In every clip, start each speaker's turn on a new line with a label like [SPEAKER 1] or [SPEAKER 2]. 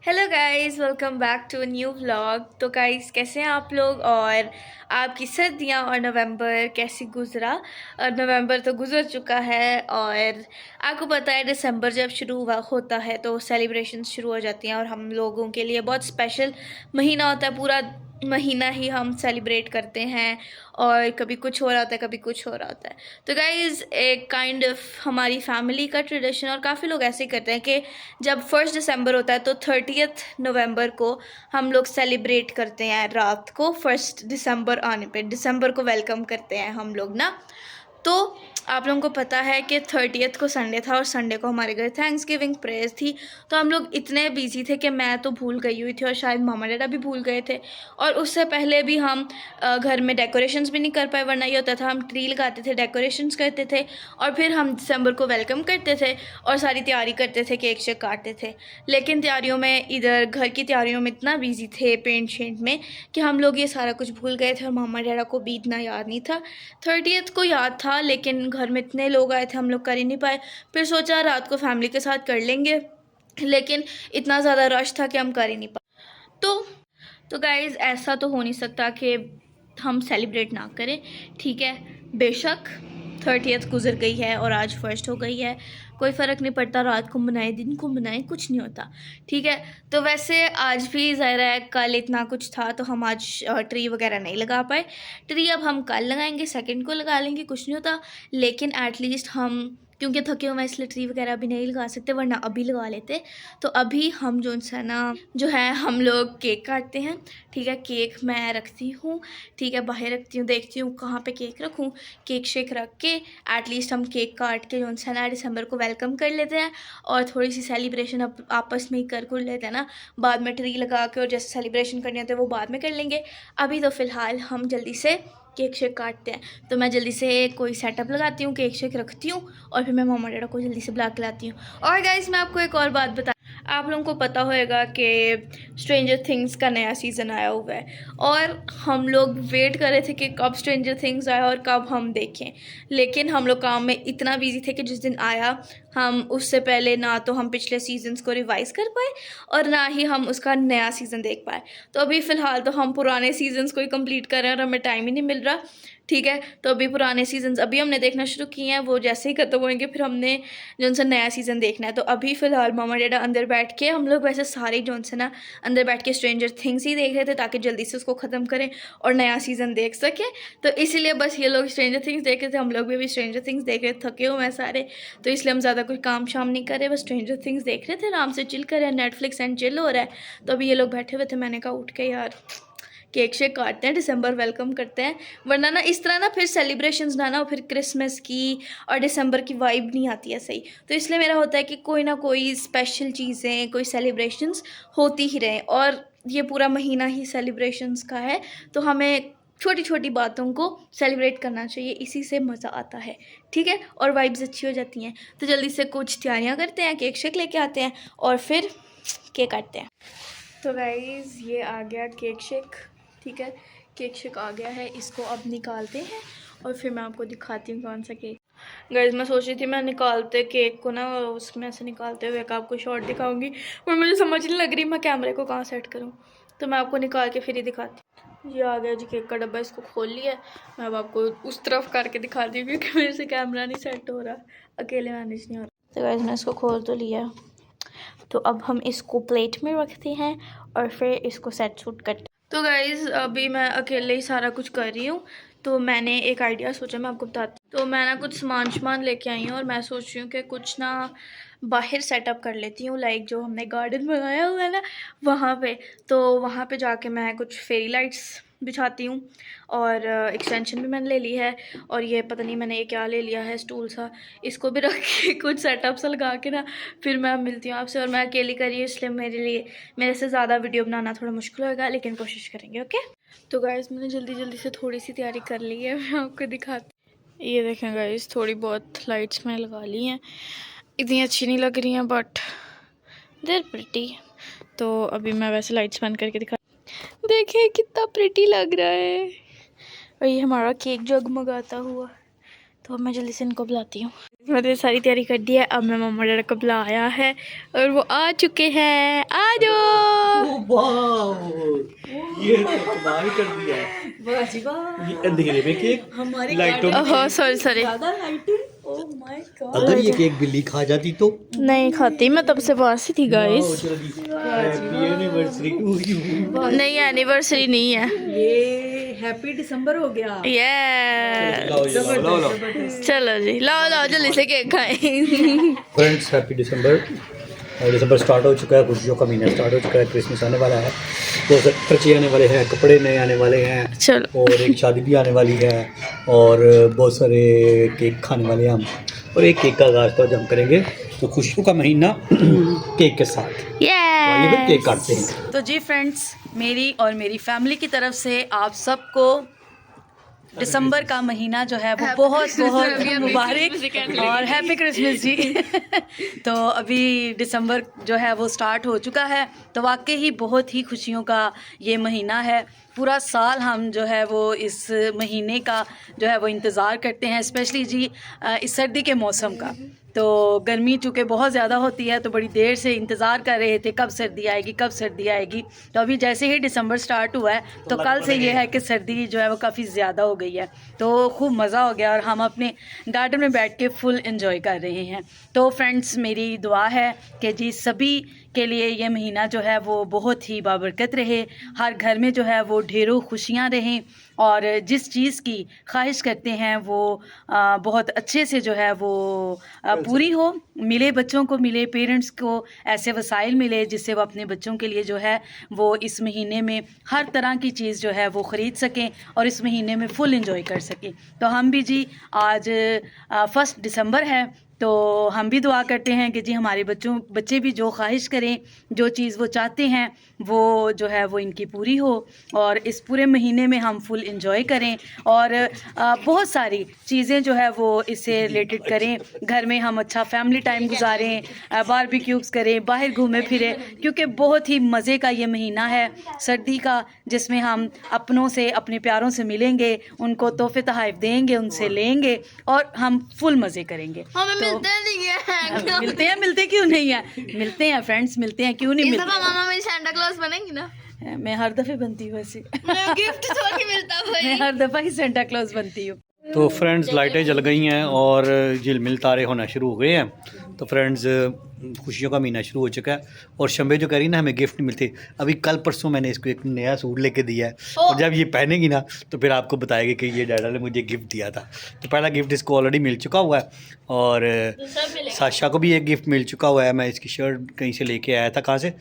[SPEAKER 1] Hello guys, welcome back to a new vlog. तो guys, कैसे हैं आप लोग और आपकी सर्दियां और नवंबर कैसे गुजरा। नवंबर तो गुजर चुका है और आपको पता है दिसंबर जब होता है तो सेलिब्रेशंस शुरू हो जाती हैं और हम लोगों के लिए बहुत स्पेशल महीना होता है। पूरा महीना ही हम सेलिब्रेट करते हैं और कभी कुछ हो रहा होता है, कभी कुछ हो रहा होता है। तो गाइज़, एक काइंड ऑफ हमारी फैमिली का ट्रेडिशन और काफ़ी लोग ऐसे ही करते हैं कि जब 1 दिसंबर होता है तो 30 नवंबर को हम लोग सेलिब्रेट करते हैं। रात को 1 दिसंबर आने पे दिसंबर को वेलकम करते हैं हम लोग ना। तो आप लोगों को पता है कि 30th को संडे था और संडे को हमारे घर थैंक्सगिविंग प्रेयर्स थी। तो हम लोग इतने बिजी थे कि मैं तो भूल गई हुई थी और शायद मामा डैडा भी भूल गए थे। और उससे पहले भी हम घर में डेकोरेशंस भी नहीं कर पाए, वरना ये होता था हम ट्री लगाते थे, डेकोरेशंस करते थे और फिर हम दिसंबर को वेलकम करते थे और सारी तैयारी करते थे, केक शेक काटते थे। लेकिन तैयारियों में, इधर घर की तैयारियों में इतना बिजी थे पेंट शेंट में कि हम लोग ये सारा कुछ भूल गए थे और मामा डैडा को भी इतना याद नहीं था। 30th को याद था लेकिन घर में इतने लोग आए थे हम लोग कर ही नहीं पाए। फिर सोचा रात को फैमिली के साथ कर लेंगे, लेकिन इतना ज़्यादा रश था कि हम कर ही नहीं पाए। तो गाइज़, ऐसा तो हो नहीं सकता कि हम सेलिब्रेट ना करें। ठीक है, बेशक 30th गुजर गई है और आज फर्स्ट हो गई है, कोई फ़र्क नहीं पड़ता, रात को मनाए दिन को मनाए, कुछ नहीं होता। ठीक है, तो वैसे आज भी ज़ाहिर है कल इतना कुछ था तो हम आज ट्री वगैरह नहीं लगा पाए। ट्री अब हम कल लगाएंगे, सेकंड को लगा लेंगे, कुछ नहीं होता। लेकिन एटलीस्ट हम, क्योंकि थके हुए हैं इसलिए ट्री वगैरह भी नहीं लगा सकते, वरना अभी लगा लेते। तो अभी हम जो है हम लोग केक काटते हैं। ठीक है, केक मैं रखती हूँ, ठीक है, बाहर रखती हूँ, देखती हूँ कहाँ पे केक रखूँ। केक शेक रख के एटलीस्ट हम केक काट के दिसंबर को वेलकम कर लेते हैं और थोड़ी सी सेलिब्रेशन आपस में ही कर लेते हैं ना। बाद में ट्री लगा के और जैसे सेलिब्रेशन करनी होती है वो बाद में कर लेंगे। अभी तो फ़िलहाल हम जल्दी से केक शेक काटते हैं। तो मैं जल्दी से कोई सेटअप लगाती हूँ, केक शेक रखती हूँ और फिर मैं मामा डैडा को जल्दी से बुला के लाती हूँ। और गाइस, मैं आपको एक और बात बता, आप लोगों को पता होगा कि स्ट्रेंजर थिंग्स का नया सीज़न आया हुआ है और हम लोग वेट कर रहे थे कि कब स्ट्रेंजर थिंग्स आए और कब हम देखें। लेकिन हम लोग काम में इतना बिजी थे कि जिस दिन आया हम उससे पहले ना तो हम पिछले सीजन्स को रिवाइज़ कर पाए और ना ही हम उसका नया सीज़न देख पाए। तो अभी फ़िलहाल तो हम पुराने सीजन्स को ही कंप्लीट कर रहे हैं और हमें टाइम ही नहीं मिल रहा। ठीक है, तो अभी पुराने सीजन्स अभी हमने देखना शुरू किए हैं, वो जैसे ही खत्म होंगे फिर हमने जो सा नया सीज़न देखना है। तो अभी फ़िलहाल मामा डैडा अंदर बैठ के, हम लोग वैसे सारे जो से ना अंदर बैठ के स्ट्रेंजर थिंग्स ही देख रहे थे ताकि जल्दी से उसको ख़त्म करें और नया सीज़न देख सकें। तो इसीलिए बस ये लोग स्ट्रेंजर थिंग्स देख रहे थे, हम लोग भी अभी स्ट्रेंजर थिंग्स देख रहे थे, थके हुए हैं सारे। तो इसलिए हम ज़्यादा कोई काम शाम नहीं कर रहे, बस स्ट्रेंजर थिंग्स देख रहे थे, आराम से चिल कर रहे हैं, नेटफ्लिक्स एंड चिल हो रहा है। तो अभी ये लोग बैठे हुए थे, मैंने कहा उठ के यार केक शेक काटते हैं, दिसंबर वेलकम करते हैं, वरना ना इस तरह ना फिर सेलिब्रेशंस ना फिर क्रिसमस की और दिसंबर की वाइब नहीं आती है सही। तो इसलिए मेरा होता है कि कोई ना कोई स्पेशल चीज़ें, कोई सेलिब्रेशंस होती ही रहें और ये पूरा महीना ही सेलिब्रेशंस का है। तो हमें छोटी छोटी बातों को सेलिब्रेट करना चाहिए, इसी से मज़ा आता है। ठीक है, और वाइब्स अच्छी हो जाती हैं। तो जल्दी से कुछ तैयारियां करते हैं, केक शेक लेके आते हैं और फिर केक काटते हैं। तो गाइज़, ये आ गया केक शेक। ठीक है, केक शेक आ गया है, इसको अब निकालते हैं और फिर मैं आपको दिखाती हूँ कौन सा केक। गाइज़, मैं सोच रही थी मैं निकालते केक को ना उसमें से निकालते हुए आपको शॉर्ट दिखाऊंगी, पर मुझे समझ नहीं लग रही मैं कैमरे को कहाँ सेट करूँ। तो मैं आपको निकाल के फिर ही दिखाती हूँ। ये आ गया जी केक का डब्बा, इसको खोल लिया। मैं अब आपको उस तरफ करके दिखाती हूँ क्योंकि मेरे से कैमरा नहीं सेट हो रहा, अकेले मैनेज नहीं हो रहा। तो गाइज़, मैं इसको खोल तो लिया, तो अब हम इसको प्लेट में रखते हैं और फिर इसको सेट सूट करते हैं। तो गाइज़, अभी मैं अकेले ही सारा कुछ कर रही हूँ, तो मैंने एक आइडिया सोचा, मैं आपको बताती हूँ। तो मैं ना कुछ सामान लेके आई हूँ और मैं सोच रही हूँ कि कुछ ना बाहर सेटअप कर लेती हूँ, लाइक जो हमने गार्डन बनाया हुआ है ना वहाँ पे। तो वहाँ पे जाके मैं कुछ फेरी लाइट्स बिछाती हूँ और एक्सटेंशन भी मैंने ले ली है और ये पता नहीं मैंने ये क्या ले लिया है, स्टूल सा, इसको भी रख के कुछ सेटअप सा लगा के ना फिर मैं मिलती हूँ आपसे। और मैं अकेली कर रही हूँ इसलिए मेरे से ज़्यादा वीडियो बनाना थोड़ा मुश्किल होगा, लेकिन कोशिश करेंगे। ओके, तो गाइज़, मैंने जल्दी से थोड़ी सी तैयारी कर ली है, मैं आपको दिखाती। ये देखें गाइज़, थोड़ी बहुत लाइट्स मैंने लगा ली हैं, इतनी अच्छी नहीं लग रही हैं बट देयर प्रिटी। तो अभी मैं वैसे लाइट्स बंद करके दिखा, देखें कितना प्रिटी लग रहा है। और ये हमारा केक जगमगाता हुआ। तो अब मैं जल्दी से इनको बुलाती हूँ। मैंने सारी तैयारी कर दी है, अब मैं मम्मा डैडा को बुलाया है और वो आ चुके हैं। आ जाओ।
[SPEAKER 2] वाह, ये तो कमाल कर दिया है।
[SPEAKER 3] वाह जी वाह,
[SPEAKER 2] ये अंधेरे में केक,
[SPEAKER 3] हमारी
[SPEAKER 2] लाइटों में
[SPEAKER 1] ओह सॉरी सॉरी,
[SPEAKER 3] ज्यादा लाइटिंग। ओह माय गॉड,
[SPEAKER 2] अगर ये केक बिल्ली खा जाती तो
[SPEAKER 1] नहीं खाती, मैं तब से पास ही थी guys.
[SPEAKER 2] Happy anniversary to you.
[SPEAKER 1] नहीं एनिवर्सरी नहीं है
[SPEAKER 3] ये हैप्पी दिसंबर हो गया।
[SPEAKER 1] ये।
[SPEAKER 2] लाओ लाओ।
[SPEAKER 1] चलो जी, लाओ लाओ जल्दी से केक खाएं।
[SPEAKER 2] फ्रेंड्स हैप्पी दिसंबर। और दिसंबर स्टार्ट हो चुका है, खुशियों का महीना स्टार्ट हो चुका है, क्रिसमस आने वाला है, तो खर्चे आने वाले हैं, कपड़े नए आने वाले हैं,
[SPEAKER 1] चलो
[SPEAKER 2] और एक शादी भी आने वाली है, और बहुत सारे केक खाने वाले हैं हम, और एक केक का आगाज़ तो आज हम करेंगे। तो खुशियों का महीना केक के साथ, तो आइए फिर केक काटते हैं।
[SPEAKER 3] तो जी फ्रेंड्स, मेरी और मेरी फैमिली की तरफ से आप सबको दिसंबर का महीना जो है वो बहुत बहुत मुबारक और हैप्पी क्रिसमस जी। तो अभी दिसंबर जो है वो स्टार्ट हो चुका है, तो वाकई ही बहुत ही खुशियों का ये महीना है। पूरा साल हम जो है वो इस महीने का जो है वो इंतज़ार करते हैं, स्पेशली जी इस सर्दी के मौसम का। तो गर्मी चूँकि बहुत ज़्यादा होती है, तो बड़ी देर से इंतज़ार कर रहे थे कब सर्दी आएगी कब सर्दी आएगी। तो अभी जैसे ही दिसंबर स्टार्ट हुआ है, तो कल से ये है कि सर्दी जो है वो काफ़ी ज़्यादा हो गई है, तो खूब मज़ा हो गया और हम अपने गार्डन में बैठ के फुल एंजॉय कर रहे हैं। तो फ्रेंड्स, मेरी दुआ है कि जी सभी के लिए ये महीना जो है वो बहुत ही बाबरकत रहे, हर घर में जो है वो ढेरों खुशियाँ रहें, और जिस चीज़ की ख्वाहिश करते हैं वो बहुत अच्छे से जो है वो पूरी हो, मिले बच्चों को, मिले पेरेंट्स को ऐसे वसाइल मिले जिससे वो अपने बच्चों के लिए जो है वो इस महीने में हर तरह की चीज़ जो है वो ख़रीद सकें और इस महीने में फुल एंजॉय कर सकें। तो हम भी जी आज 1 दिसंबर है, तो हम भी दुआ करते हैं कि जी हमारे बच्चे भी जो ख्वाहिश करें, जो चीज़ वो चाहते हैं वो जो है वो इनकी पूरी हो, और इस पूरे महीने में हम फुल एंजॉय करें और बहुत सारी चीज़ें जो है वो इससे रिलेटेड करें। घर में हम अच्छा फैमिली टाइम गुजारें, बारबेक्यूज़ करें, बाहर घूमें फिरें, क्योंकि बहुत ही मज़े का ये महीना है सर्दी का, जिसमें हम अपनों से, अपने प्यारों से मिलेंगे, उनको तोहफे तोहफ़े देंगे, उनसे लेंगे और हम फुल मज़े करेंगे। मिलते क्यों नहीं है, मिलते हैं फ्रेंड्स, मिलते हैं, क्यों नहीं मिलते।
[SPEAKER 1] मामा मेरी सेंटा क्लॉज बनेंगी ना?
[SPEAKER 3] मैं हर दफ़े बनती हूँ ऐसे।
[SPEAKER 1] गिफ्ट तो नहीं मिलता भाई।
[SPEAKER 3] मैं हर दफ़ा ही सेंटा क्लॉज बनती हूँ।
[SPEAKER 2] तो फ्रेंड्स, लाइटें जल गई हैं और झिलमिल तारे होना शुरू हो गए हैं। तो फ्रेंड्स, खुशियों का महीना शुरू हो चुका है, और शंबे जो कह रही ना हमें गिफ्ट नहीं मिलते, अभी कल परसों मैंने इसको एक नया सूट लेके दिया है, और जब ये पहनेगी ना तो फिर आपको बताएगी कि ये डैडा ने मुझे गिफ्ट दिया था। तो पहला गिफ्ट इसको ऑलरेडी मिल चुका हुआ है, और साशा को भी एक गिफ्ट मिल चुका हुआ है। मैं इसकी शर्ट कहीं से लेके आया था, कहाँ से,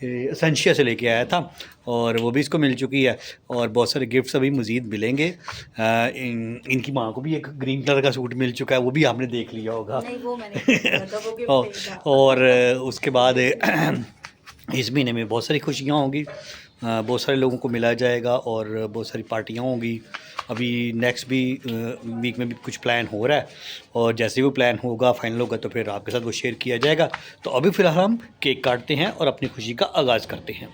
[SPEAKER 2] एसेंशिया से लेके आया था, और वो भी इसको मिल चुकी है, और बहुत सारे गिफ्ट्स अभी मज़ीद मिलेंगे। इनकी माँ को भी एक ग्रीन कलर का सूट मिल चुका है, वो भी आपने देख लिया होगा।
[SPEAKER 3] नहीं, वो मैंने
[SPEAKER 2] और उसके बाद इस महीने में बहुत सारी खुशियाँ होंगी, बहुत सारे लोगों को मिला जाएगा और बहुत सारी पार्टियाँ होंगी। अभी नेक्स्ट भी वीक में भी कुछ प्लान हो रहा है, और जैसे वो प्लान होगा, फाइनल होगा, तो फिर आपके साथ वो शेयर किया जाएगा। तो अभी फ़िलहाल हम केक काटते हैं और अपनी खुशी का आगाज़ करते हैं।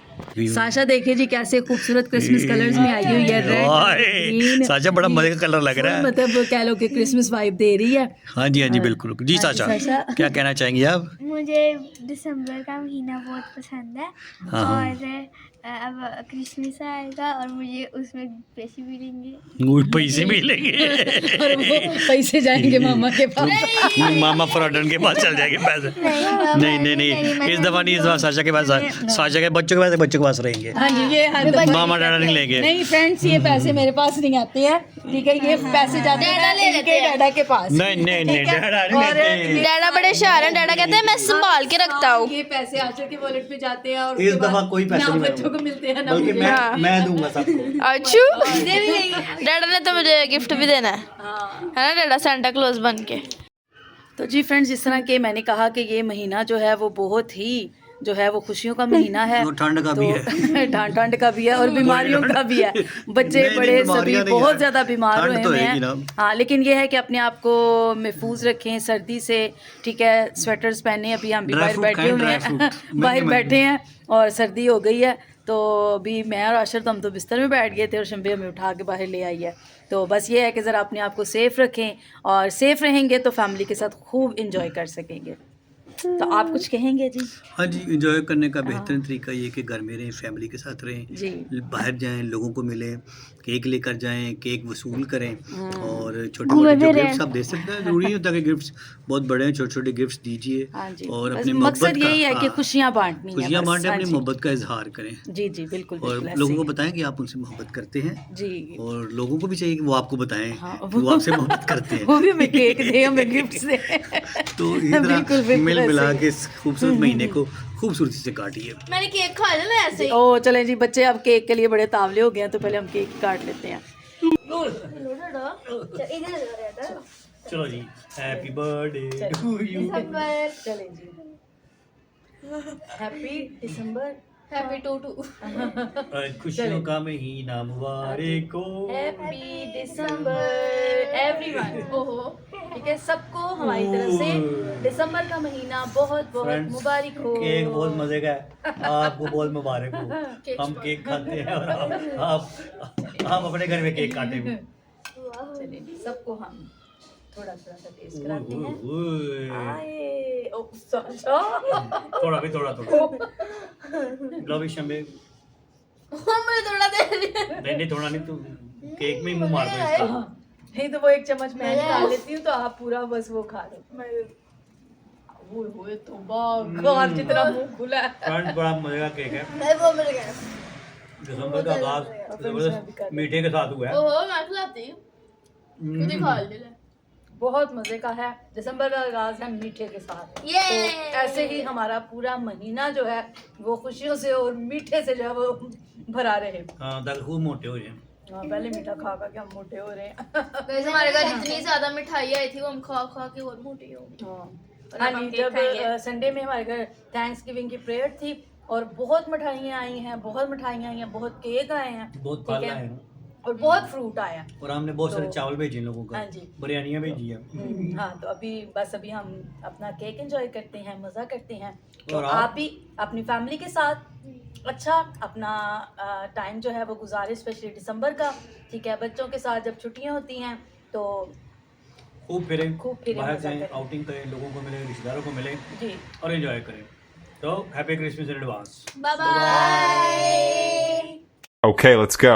[SPEAKER 3] साशा देखिए जी कैसे खूबसूरत क्रिसमस कलर्स में आई हुई है, रेड,
[SPEAKER 2] साशा बड़ा मजे का कलर लग रहा है,
[SPEAKER 3] मतलब कह लो कि क्रिसमस वाइब दे रही है।
[SPEAKER 2] हाँ जी, हाँ जी, बिल्कुल जी। साशा, क्या कहना चाहेंगी आप?
[SPEAKER 4] मुझे दिसंबर का महीना बहुत पसंद है।
[SPEAKER 2] हाँ।
[SPEAKER 4] और अब क्रिसमस आएगा और मुझे उसमें पैसे मिलेंगे।
[SPEAKER 2] पैसे मिलेंगे
[SPEAKER 3] और वो पैसे जाएंगे मामा के पास।
[SPEAKER 2] मामा फ्रॉडन के पास चल जाएंगे पैसे। नहीं, इस दफ़ा नहीं, इस बार साशा के पास, साशा के बच्चों के पास रहेंगे।
[SPEAKER 3] हाँ जी, ये
[SPEAKER 2] मामा डैडा नहीं लेंगे।
[SPEAKER 3] नहीं फ्रेंड्स, ये पैसे मेरे पास नहीं आते हैं, ठीक है, ये पैसे जाते हैं इनके डैडा के पास।
[SPEAKER 2] नहीं, डैडा नहीं लेते।
[SPEAKER 1] डैडा बड़े शार हैं, डैडा कहते हैं मैं संभाल के रखता हूँ।
[SPEAKER 3] ये पैसे आचर के वॉलेट पे जाते हैं, और
[SPEAKER 2] इस दफा कोई पैसे नहीं
[SPEAKER 3] बच्चों को मिलते हैं ना,
[SPEAKER 2] बल्कि मैं दूंगा सबको।
[SPEAKER 1] अच्छू, डैडा ने तो मुझे गिफ्ट भी देना है ना डैडा, सेंटा क्लॉज बन के।
[SPEAKER 3] तो जी फ्रेंड्स, जिस तरह के मैंने कहा कि ये महीना जो है वो बहुत ही जो है वो खुशियों का महीना है,
[SPEAKER 2] ठंड का भी है,
[SPEAKER 3] ठंड का भी है और बीमारियों का भी है। बच्चे बड़े सभी बहुत ज़्यादा बीमार हुए हैं। हाँ, लेकिन ये है कि अपने आप को महफूज रखें सर्दी से, ठीक है, स्वेटर्स पहने। अभी हम भी बाहर बैठे हुए हैं, बाहर बैठे हैं और सर्दी हो गई है, तो अभी मैं और आशर तो हम तो बिस्तर में बैठ गए थे और शंबे हमें उठा के बाहर ले आई है। तो बस ये है कि ज़रा अपने आप को सेफ़ रखें, और सेफ़ रहेंगे तो फैमिली के साथ खूब इंजॉय कर सकेंगे। तो आप कुछ कहेंगे जी?
[SPEAKER 2] हाँ जी, इंजॉय करने का बेहतरीन तरीका ये है कि घर में रहें, फैमिली के साथ रहें,
[SPEAKER 3] जी।
[SPEAKER 2] बाहर जाएं, लोगों को मिलें, केक लेकर जाएं, केक वसूल करें और छोटे
[SPEAKER 4] घूमे
[SPEAKER 2] मोटे जो
[SPEAKER 4] फिरें।
[SPEAKER 2] गिफ्ट्स आप दे सकते हैं, जरूरी नहीं होता कि गिफ्ट्स बहुत बड़े हैं, छोटे छोटे गिफ्ट्स दीजिए
[SPEAKER 3] हाँ जी,
[SPEAKER 2] और
[SPEAKER 3] बस
[SPEAKER 2] अपने
[SPEAKER 3] मकसद
[SPEAKER 2] मोहब्बत
[SPEAKER 3] यही है कि
[SPEAKER 2] हाँ,
[SPEAKER 3] खुशियाँ बांटनी है
[SPEAKER 2] खुशियाँ
[SPEAKER 3] बस।
[SPEAKER 2] बांटें,
[SPEAKER 3] हाँ
[SPEAKER 2] अपनी
[SPEAKER 3] जी।
[SPEAKER 2] मोहब्बत का इजहार करें
[SPEAKER 3] जी जी बिल्कुल
[SPEAKER 2] और
[SPEAKER 3] बिल्कुल
[SPEAKER 2] लोगों
[SPEAKER 3] ऐसे
[SPEAKER 2] को
[SPEAKER 3] ही।
[SPEAKER 2] बताएं कि आप उनसे मोहब्बत करते हैं
[SPEAKER 3] जी।
[SPEAKER 2] और लोगों को भी चाहिए कि वो आपको बताएं
[SPEAKER 3] हाँ,
[SPEAKER 2] कि वो आपसे मोहब्बत करते हैं।
[SPEAKER 3] वो भी हमें केक दे, हमें गिफ्ट्स दे।
[SPEAKER 2] तो इसी तरह
[SPEAKER 3] बिल्कुल बिल्कुल
[SPEAKER 2] मिल मिला
[SPEAKER 3] ऐसे
[SPEAKER 2] के इस खूबसूरत महीने को खूबसूरती से काटिए।
[SPEAKER 1] मैंने केक खा लिया ना ऐसे
[SPEAKER 3] ही।
[SPEAKER 1] ही।
[SPEAKER 3] ओ चले जी, बच्चे अब केक के लिए बड़े तावले हो गए हैं, तो पहले हम केक काट लेते हैं।
[SPEAKER 2] चलो जी, हैप्पी बर्थडे टू यू।
[SPEAKER 3] चले जी, हैप्पी दिसंबर,
[SPEAKER 1] हैप्पी टू
[SPEAKER 2] खुशियों का महीना मुबारक हो।
[SPEAKER 3] हैप्पी दिसंबर एवरीवन। ओहो, ठीक है, सबको हमारी तरफ से दिसंबर का महीना बहुत बहुत
[SPEAKER 2] Friends,
[SPEAKER 3] मुबारक हो।
[SPEAKER 2] केक बहुत मजे का है, आपको बहुत मुबारक हो। हम केक खाते हैं और आप अपने घर में केक काटे हुए।
[SPEAKER 3] चलिए जी, सबको हम थोड़ा थोड़ा सा टेस्ट कराते हैं।
[SPEAKER 2] ओए,
[SPEAKER 3] आए, ओ अच्छा।
[SPEAKER 2] थोड़ा भी थोड़ा लो भी शंबे।
[SPEAKER 1] मुझे थोड़ा दे रही है।
[SPEAKER 2] नहीं थोड़ा नहीं, तू केक में ही मुंह मार दो इसका।
[SPEAKER 3] नहीं तो वो एक चम्मच मैं निकाल लेती हूँ, तो आप पूरा बस वो खा लो। ओए तो बाग जितना मुंह खुला है।
[SPEAKER 2] फ्रेंड्स, बड़ा मजे का केक है।
[SPEAKER 1] नहीं वो मिल गया।
[SPEAKER 2] दिसंबर का आगाज जबरदस्त मीठे के साथ हुआ है।
[SPEAKER 1] ओहो मैं खिलाती हूँ। खुद ही खा ले।
[SPEAKER 3] बहुत मजे का है। दिसंबर का आगाज है मीठे के साथ।
[SPEAKER 1] ये
[SPEAKER 3] तो ऐसे ही हमारा पूरा महीना जो है वो खुशियों से और मीठे से जो है वो भरा रहे।
[SPEAKER 2] हाँ, ताकि खूब मोटे हो जाए।
[SPEAKER 3] हाँ, पहले मीठा खा खा के हम मोटे हो रहे हैं।
[SPEAKER 1] वैसे हमारे घर इतनी ज्यादा मिठाई आई थी वो हम खा खा के और मोटी हो गई।
[SPEAKER 3] हाँ जी, जब संडे में हमारे घर थैंक्स गिविंग की प्रेयर थी और बहुत मिठाइयाँ आई हैं, बहुत केक आए हैं,
[SPEAKER 2] बहुत
[SPEAKER 3] ठीक
[SPEAKER 2] फल
[SPEAKER 3] है,
[SPEAKER 2] आए हैं
[SPEAKER 3] और बहुत फ्रूट आया।
[SPEAKER 2] और हमने बहुत सारे
[SPEAKER 3] तो-
[SPEAKER 2] चावल भेजे इन लोगों को।
[SPEAKER 3] हाँ जी।
[SPEAKER 2] बिरयानियाँ भेजी है।
[SPEAKER 3] हाँ, तो अभी हम अपना केक एंजॉय करते हैं, मज़ा करते हैं। तो
[SPEAKER 2] और
[SPEAKER 3] आप भी अपनी फैमिली के साथ अच्छा अपना टाइम जो है वो गुजारे, स्पेशली दिसंबर का, ठीक है। बच्चों के साथ जब छुट्टियाँ होती हैं तो
[SPEAKER 2] खूब फिरें, बाहर
[SPEAKER 3] मज़ा
[SPEAKER 2] जाएं,
[SPEAKER 3] करें।
[SPEAKER 2] आउटिंग करें, लोगों को मिले, रिश्तेदारों को मिले
[SPEAKER 3] जी।
[SPEAKER 2] और एंजॉय करें। तो happy Christmas in advance.
[SPEAKER 1] Bye bye.
[SPEAKER 5] Okay, let's go.